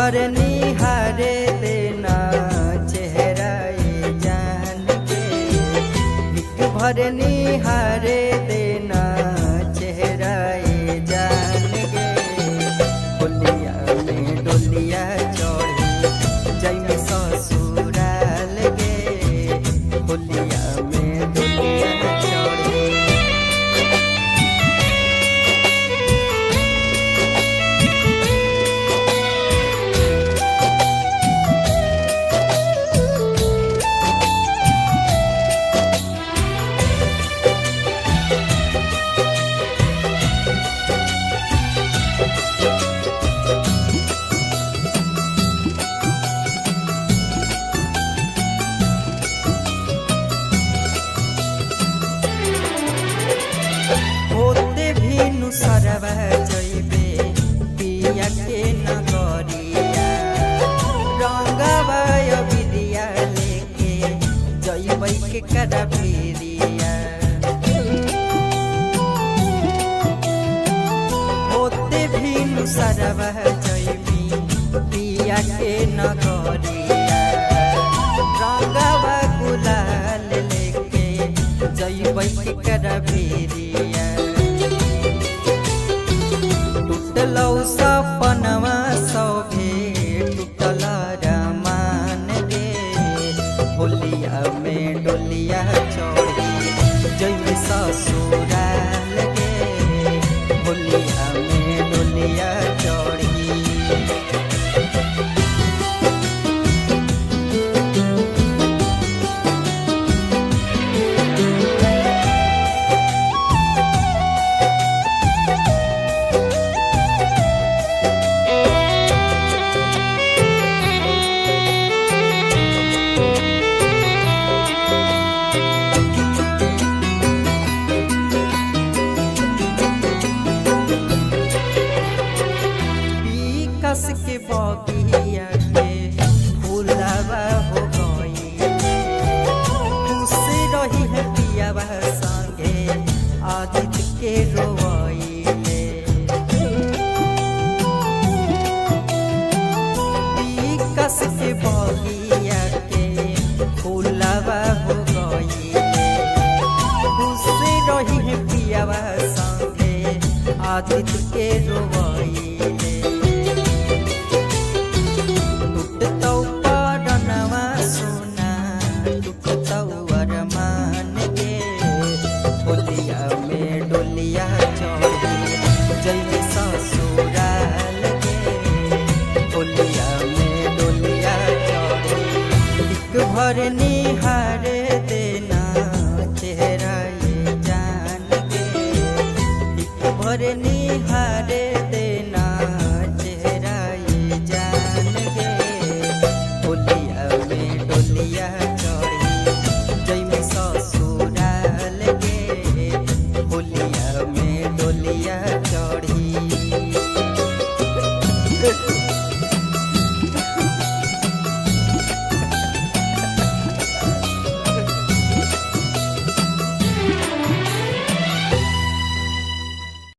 भर निहारे देना चेहरा ये जान के, एक भर निहारे देना चेहरा ये जान के। होलिया में डोलिया चढ़ी जइमे ससुराल गे, होलिया में डोलिया चढ़ी। सरवा जइबे पिया के नगरिया, रंगवा बिरिया लेके जइबै के करबिरिया। होते भी सरवा जइबी पिया के नगरिया, रंगवा गुलाल लेके जइबै के करबिरिया। टूटलौ सपनवा सौभे टूटल रमान गे, होलिया में डोलिया चढ़ी जइमे ससुराल गे, होलिया में डोलिया चढ़ी। कस के बगिया के फूलवा हो गई, खुशी रही है पियावा संगे आदित्य के रोइले। कस के बगिया के फूलवा हो गई, खुशी रही है पियावा संगे आदित्य के रोइले। होलिया में डोलिया चढ़ी जइमे ससुराल गे, होलिया में डोलिया चढ़ी। एक भर निहारे देना चेहरा ये जान के, एक भर निहारे देना चेहरा ये जान गे। होलिया में डोलिया चढ़ी जइमे ससुराल गे, होलिया में डोलिया चढ़ी।